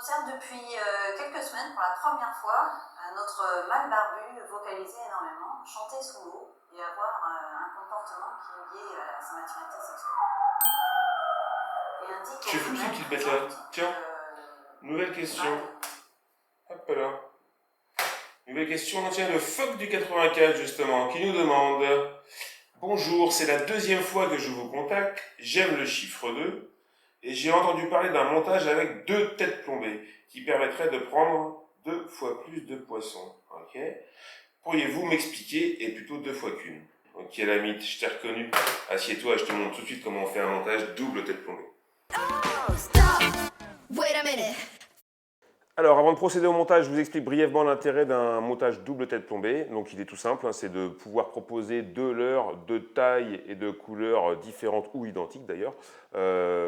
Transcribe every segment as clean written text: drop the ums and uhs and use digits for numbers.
observe depuis quelques semaines, pour la première fois, notre mâle barbu vocaliser énormément, chanter sous l'eau et avoir un comportement qui est lié à sa maturité sexuelle. Et indique C'est fou ces petites bêtes là. Tiens, nouvelle question. Hop là. Nouvelle question, tiens, le phoque du 84 justement, qui nous demande: bonjour, c'est la deuxième fois que je vous contacte, j'aime le chiffre 2, et j'ai entendu parler d'un montage avec 2 têtes plombées, qui permettrait de prendre 2 fois plus de poissons. Ok. Pourriez-vous m'expliquer, et plutôt 2 fois qu'une? Ok, la mythe, je t'ai reconnu. Assieds-toi, je te montre tout de suite comment on fait un montage double tête plombée. Oh, stop. Wait a minute. Alors, avant de procéder au montage, je vous explique brièvement l'intérêt d'un montage double tête plombée. Donc, il est tout simple, hein, c'est de pouvoir proposer 2 leurres de taille et de couleurs différentes ou identiques d'ailleurs,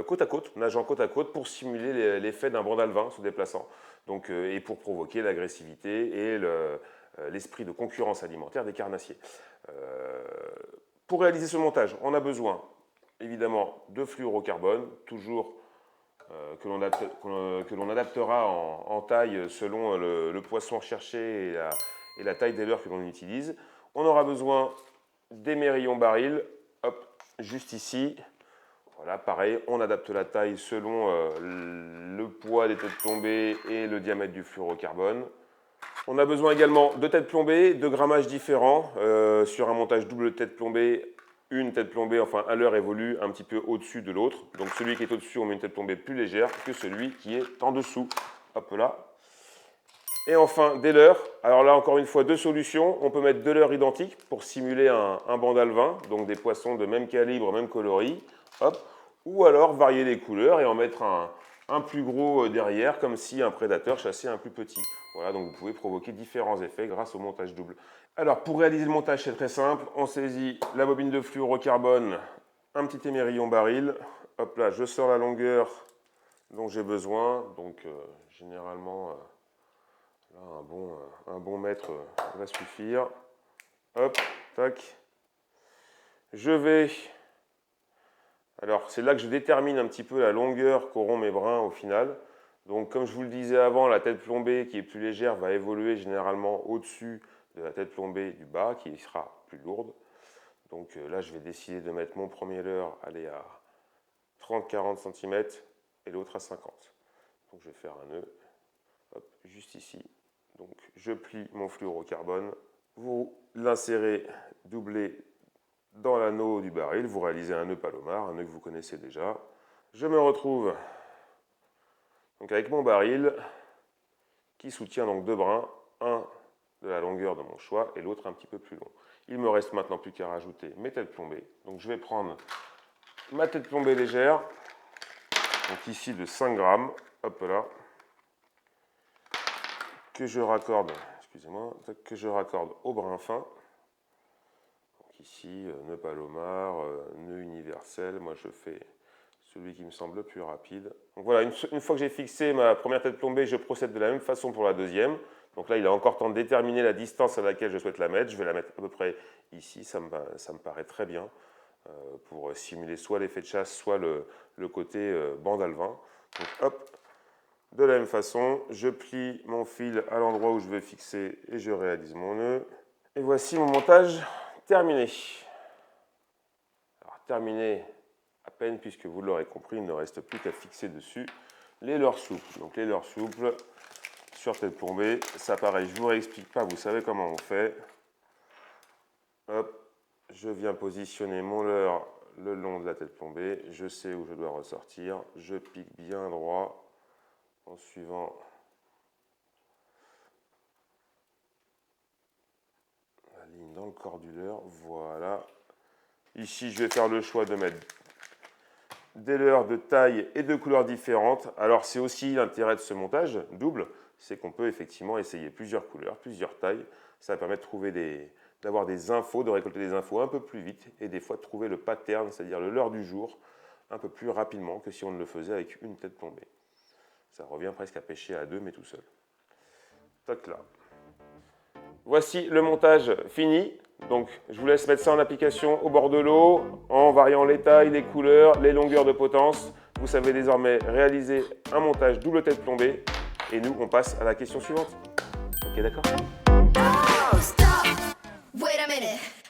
côte à côte, nageant côte à côte, pour simuler l'effet d'un banc d'alevin se déplaçant, donc, et pour provoquer l'agressivité et l'esprit de concurrence alimentaire des carnassiers. Pour réaliser ce montage, on a besoin évidemment de fluorocarbone, toujours que l'on adaptera en taille selon le poisson recherché et la taille des leurres que l'on utilise. On aura besoin d'émerillons barils, hop, juste ici. Voilà, pareil, on adapte la taille selon le poids des têtes plombées et le diamètre du fluorocarbone. On a besoin également de têtes plombées, de grammages différents. Sur un montage double tête plombée, une tête plombée, enfin un leurre évolue un petit peu au-dessus de l'autre. Donc celui qui est au-dessus, on met une tête plombée plus légère que celui qui est en dessous. Hop là. Et enfin, des leurres. Alors là, encore une fois, 2 solutions. On peut mettre 2 leurres identiques pour simuler un banc d'alevin, donc des poissons de même calibre, même coloris. Hop. Ou alors varier les couleurs et en mettre un plus gros derrière, comme si un prédateur chassait un plus petit. Voilà, donc vous pouvez provoquer différents effets grâce au montage double. Alors, pour réaliser le montage, c'est très simple. On saisit la bobine de fluorocarbone, un petit émerillon baril. Hop là, je sors la longueur dont j'ai besoin. Donc, généralement, là, un bon mètre va suffire. Hop, tac. Je vais... Alors, c'est là que je détermine un petit peu la longueur qu'auront mes brins au final. Donc, comme je vous le disais avant, la tête plombée qui est plus légère va évoluer généralement au-dessus de la tête plombée du bas, qui sera plus lourde. Donc là, je vais décider de mettre mon premier leurre aller à 30-40 cm et l'autre à 50. Donc je vais faire un nœud, hop, juste ici. Donc je plie mon fluorocarbone, vous l'insérez doublé dans l'anneau du baril, vous réalisez un nœud palomar, un nœud que vous connaissez déjà. Je me retrouve donc avec mon baril qui soutient donc 2 brins, un de la longueur de mon choix et l'autre un petit peu plus long. Il me reste maintenant plus qu'à rajouter mes têtes plombées. Donc je vais prendre ma tête plombée légère, donc ici de 5 grammes, hop là, que je raccorde, excusez-moi, que je raccorde au brin fin. Donc ici, nœud palomar, nœud universel, moi je fais celui qui me semble le plus rapide. Donc voilà, une fois que j'ai fixé ma première tête plombée, je procède de la même façon pour la deuxième. Donc là, il a encore temps de déterminer la distance à laquelle je souhaite la mettre. Je vais la mettre à peu près ici, ça me paraît très bien, pour simuler soit l'effet de chasse, soit le côté banc d'alevin. Donc hop, de la même façon, je plie mon fil à l'endroit où je veux fixer et je réalise mon nœud. Et voici mon montage terminé. Alors terminé à peine, puisque vous l'aurez compris, il ne reste plus qu'à fixer dessus les leurres souples. Donc les leurres souples sur tête plombée, ça pareil, je ne vous réexplique pas, vous savez comment on fait. Hop, je viens positionner mon leurre le long de la tête plombée, je sais où je dois ressortir, je pique bien droit en suivant la ligne dans le corps du leurre, voilà. Ici, je vais faire le choix de mettre des leurres de taille et de couleurs différentes. Alors, c'est aussi l'intérêt de ce montage double, c'est qu'on peut effectivement essayer plusieurs couleurs, plusieurs tailles. Ça permet de trouver d'avoir des infos, de récolter des infos un peu plus vite et des fois de trouver le pattern, c'est-à-dire le leurre du jour, un peu plus rapidement que si on ne le faisait avec une tête plombée. Ça revient presque à pêcher à 2, mais tout seul. Toc là. Voici le montage fini. Donc, je vous laisse mettre ça en application au bord de l'eau, en variant les tailles, les couleurs, les longueurs de potence. Vous savez désormais réaliser un montage double tête plombée. et nous, on passe à la question suivante. Ok, d'accord? Oh, stop. Wait a minute.